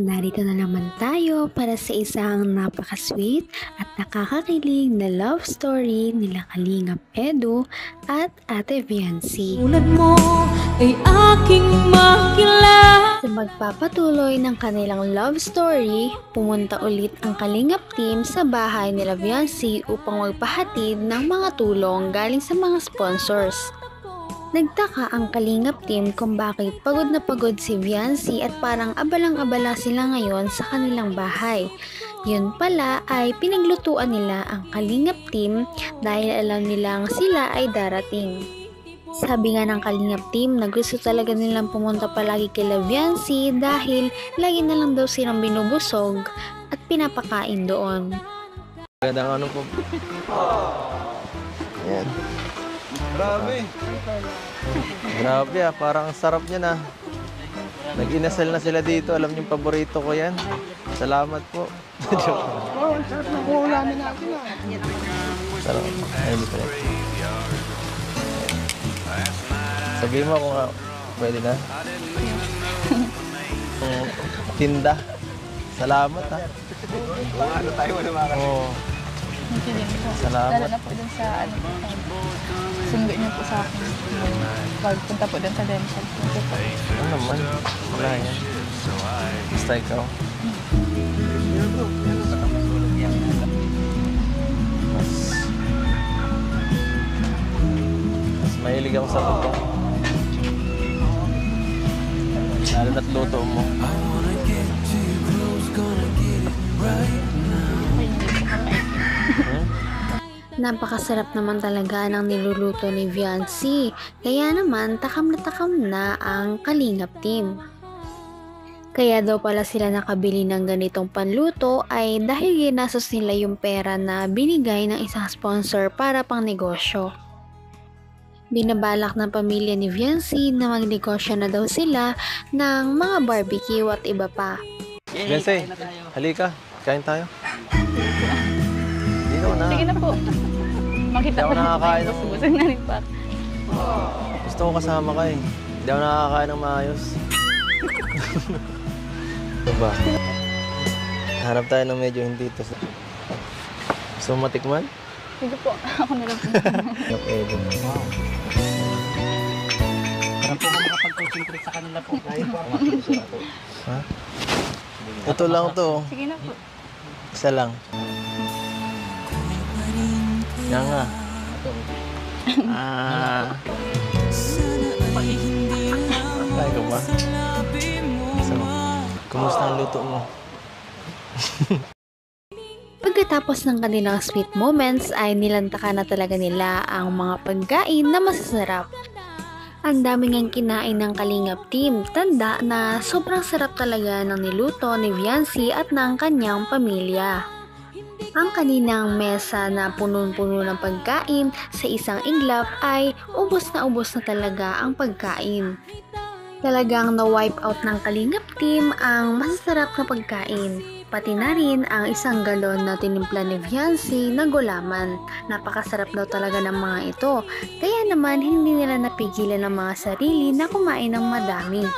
Narito na naman tayo para sa isang napaka-sweet at nakakakilig na love story nila Kalingap Edu at Ate Viancy. Tulad mo ay aking makilala. Sa magpapatuloy ng kanilang love story, pumunta ulit ang Kalingap team sa bahay nila Viancy upang magpahatid ng mga tulong galing sa mga sponsors. Nagtaka ang Kalingap team kung bakit pagod na pagod si Viancy at parang abalang-abala sila ngayon sa kanilang bahay. Yun pala ay pinaglutuan nila ang Kalingap team dahil alam nilang sila ay darating. Sabi nga ng Kalingap team na gusto talaga nilang pumunta palagi kay Viancy dahil lagi na lang daw silang binubusog at pinapakain doon. Gandang ano po. Ayan. Grabe. Grabe parang sarap niya na. Nag-inasal na sila dito. Alam niyo yung paborito ko yan. Salamat po. Oo, sarap na po ulamin natin Sarap. Ayun dito rin. Sabihin mo kung pwede na. Tinda. Salamat ha. Ano tayo wala makakasya. Oo. Salamat. Lalo na po dun sa sundo niyo po sa akin. Pagpunta po dun sa dental. Ano naman? Wala yan. Basta ikaw. Mas mahilig ako sa luto. Lalo na't luto mo. Napakasarap naman talaga ng niluluto ni Viancy, kaya naman takam na ang Kalingap team. Kaya daw pala sila nakabili ng ganitong panluto ay dahil ginastos nila yung pera na binigay ng isang sponsor para pang negosyo. Binabalak ng pamilya ni Viancy na magnegosyo na daw sila ng mga barbecue at iba pa. Viancy, halika, kain tayo. Dito na. Sige na po. Makita ko nakakain ng... Busog na rin pa. Gusto ko kasama ka eh. Hindi ako nakakain ng maayos. Diba? Hanap tayo ng medyo hindi ito. Gusto mo matikman? Sige po. Ako na lang po. Yung Edo. Wow. Parang po makapag-concentrate sa kanila po. Ha? Ito lang to. Sige na po. Isa lang. Yan nga. Kaya ko ba? So, kumusta ang luto mo? Pagkatapos ng kanilang sweet moments ay nilantakan na talaga nila ang mga pagkain na masasarap. Ang dami ngang kinain ng Kalingap team, tanda na sobrang sarap talaga ng niluto ni Viancy at ng kanyang pamilya. Ang kaninang mesa na punong-puno ng pagkain sa isang iglap ay ubos na talaga ang pagkain. Talagang na-wipe out ng Kalingap team ang masasarap na pagkain. Pati na rin ang isang galon na tinimpla ni Viancy na gulaman. Napakasarap daw talaga ng mga ito. Kaya naman hindi nila napigilan ang mga sarili na kumain ng madami.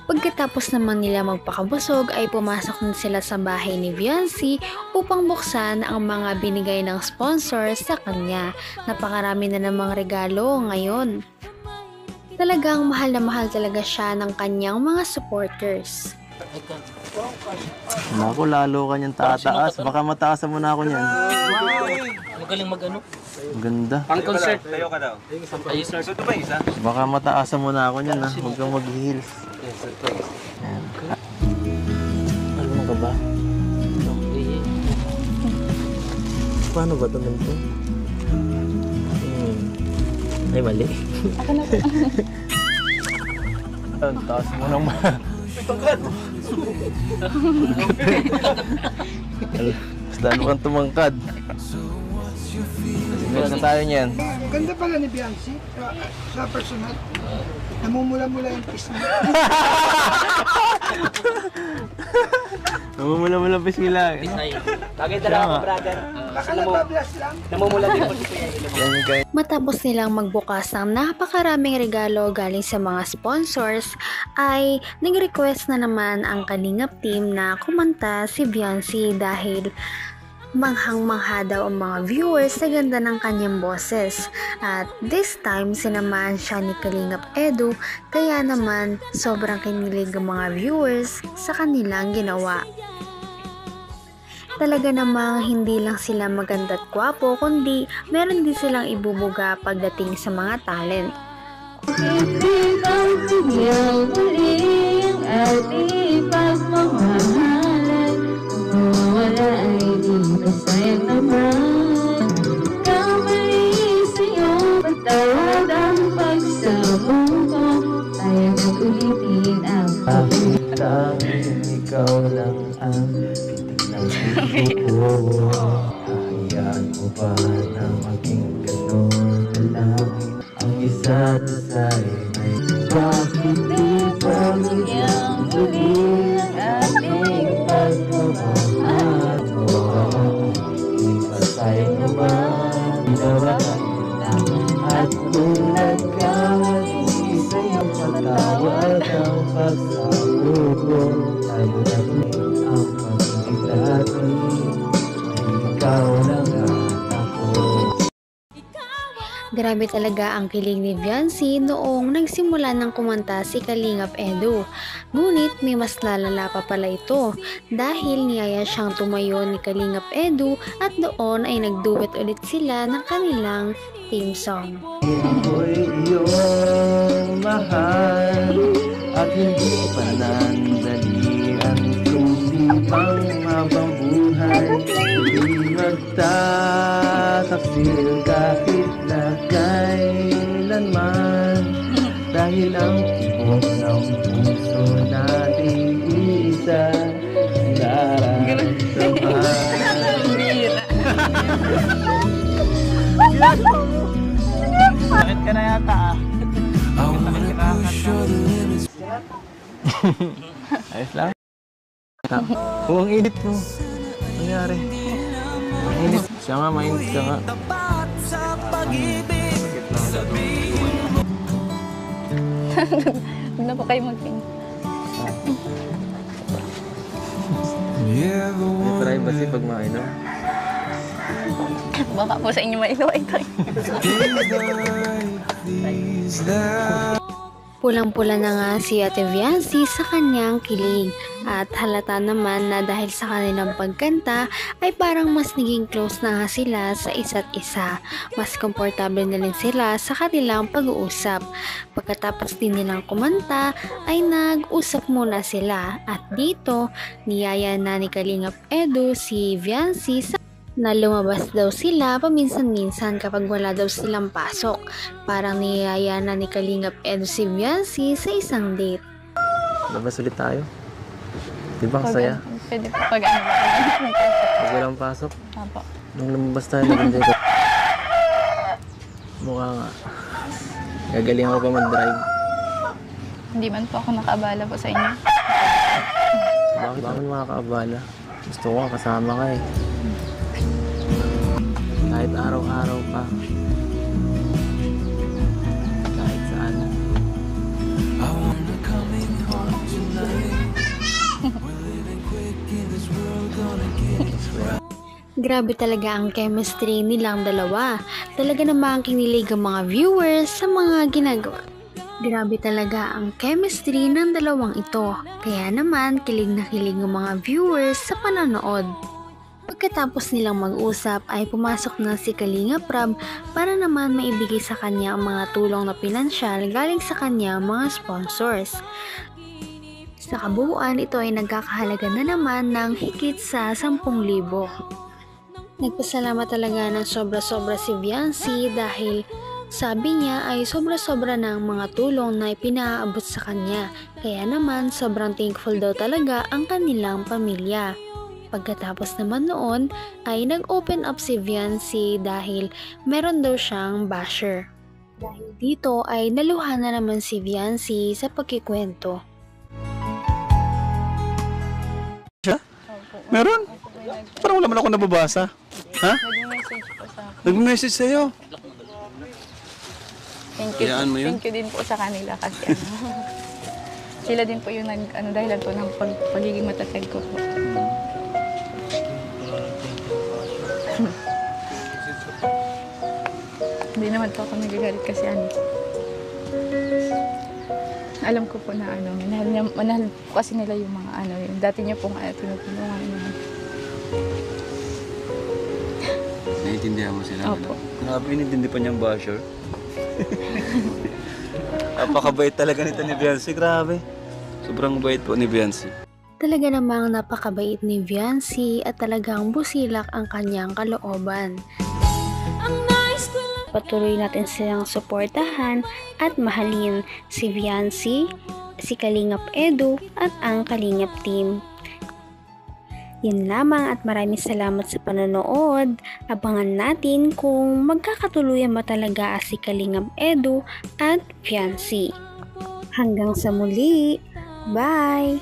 Pagkatapos naman nila magpakabusog ay pumasok na sila sa bahay ni Viancy upang buksan ang mga binigay ng sponsor sa kanya. Napakarami na namang regalo ngayon. Talagang mahal na mahal talaga siya ng kanyang mga supporters. Naku, lalo ka niyang tataas. Baka mataasan mo na ako niyan. Magaling mag-ano? Ganda. Pang-concert. Tayo ka daw. Ayos na. Gusto ba isa? Baka mataasan mo na ako niyan ha. Huwag kang mag-heels. Ayan. Ano ka ba? Paano ba ito ganito? Ay, mali. Ako na po. Taas mo naman. Mas lalo kang tumangkad. Sigat na tayo niyan. Ganda pala ni Viancy sa personal. Namumula-mula yung kiss niya. Namumula-mula pa sila. Bagay talaga ako, brother. Baka nabablas lang. Namumula din po siya. Matapos nilang magbukas ng napakaraming regalo galing sa mga sponsors, ay nag-request na naman ang Kalingap team na kumanta si Viancy dahil manghang-mangha daw ang mga viewers sa ganda ng kanyang boses. At this time, sinamaan siya ni Kalingap Edu, kaya naman sobrang kinilig ang mga viewers sa kanilang ginawa. Talaga namang hindi lang sila maganda at gwapo, kundi meron din silang ibubuga pagdating sa mga talent. Ibang tingyaw muli ang ating pagmamahalan. Kung mawala ay di masayang naman. Kamali sa'yo, patawad ang pagsabong ko. Tayo nag-ulitin ang Pakitang ikaw lang ang pitik ng puso ko. Hayaan mo ba na maging ganon kalangin ang isa't isa'y may bakit di pagbigyan muli ang ating pagmamahal mo? Hindi ba sayang naman ginawa at kung nagkamali sa'yo patawad ang pagsabog ko. Tayo na rin ang pag-ibig natin, ikaw lang ang ako. Grabe talaga ang kilig ni Viancy noong nagsimula ng kumanta si Kalingap Edu. Ngunit may mas lalala pa pala ito dahil niyaya siyang tumayo ni Kalingap Edu at doon ay nagduet ulit sila ng kanilang theme song. Ako'y iyong mahal at hindi pa nandalian kundi pang mabang buhay. Hindi magtataksil kahit na kailanman dahil ang tibok ng puso natin isa Bakit ka na yata ah? Ayos lang. Oh, ang init mo. Nangyari. Ang init. Siya nga, mainit ka nga. Huwag na po kayo mag-king. May privacy pag mainom. Baka po sa inyo mailaw ito. Pulang-pula na nga si Ate Viancy sa kanyang kilig at halata naman na dahil sa kanilang pagkanta ay parang mas naging close na nga sila sa isa't isa. Mas komportable na rin sila sa kanilang pag-uusap. Pagkatapos din nilang kumanta ay nag-usap muna sila at dito niyaya na ni Kalingap Edu si Viancy na lumabas daw sila paminsan-minsan kapag wala daw silang pasok. Parang niyaya na ni Kalingap Edu si Viancy sa isang date. Labas ulit tayo. Di ba kasaya? Pwede po pag ano ba? Pag walang pasok. Apo. Nung lumabas tayo, nag-enjoy ka. Mukha nga. Gagaling ako pa mag-drive. Hindi man po ako nakaabala po sa inyo. Bakit makakaabala? Gusto ko kasama ka eh. Kahit araw-araw pa. Kahit saan. Grabe talaga ang chemistry nilang dalawa. Talaga namang kinilig ang mga viewers sa mga ginagawa. Grabe talaga ang chemistry ng dalawang ito. Kaya naman kilig na kilig ang mga viewers sa panonood. Pagkatapos nilang mag-usap ay pumasok na si Kalingap Rab para naman maibigay sa kanya ang mga tulong na pinansyal galing sa kanya mga sponsors. Sa kabuuan, ito ay nagkakahalaga na naman ng higit sa 10,000. Nagpasalamat talaga ng sobra-sobra si Viancy dahil sabi niya ay sobra-sobra ng mga tulong na ipinaabot sa kanya. Kaya naman sobrang thankful daw talaga ang kanilang pamilya. Pagkatapos naman noon ay nag-open up si Viancy dahil meron daw siyang basher. Dahil dito ay naluha na naman si Viancy sa pagkikwento. Meron? Parang wala man ako nababasa. Ha? Nag-message po sa akin. Nag-message sa'yo. Thank you. Hayaan mo yun? Thank you din po sa kanila kasi ano. Sila din po yung dahilan po ng pagiging matatag ko po. Hindi naman po ako nagagalit kasi alam ko po na manahal po kasi nila yung mga yung dati niyo pong tinutulungan niyo. Naiintindihan mo sila? Opo. Grabe, inintindi pa niyang basher. Napakabait talaga nito ni Biancy, grabe. Sobrang bait po ni Biancy. Talaga namang napakabait ni Biancy at talagang busilak ang kanyang kalooban. Patuloy natin silang suportahan at mahalin si Biancy, si Kalingap Edu at ang Kalingap team. Yun lamang at maraming salamat sa panonood. Abangan natin kung magkakatuluyan ba talaga si Kalingap Edu at Biancy. Hanggang sa muli. Bye!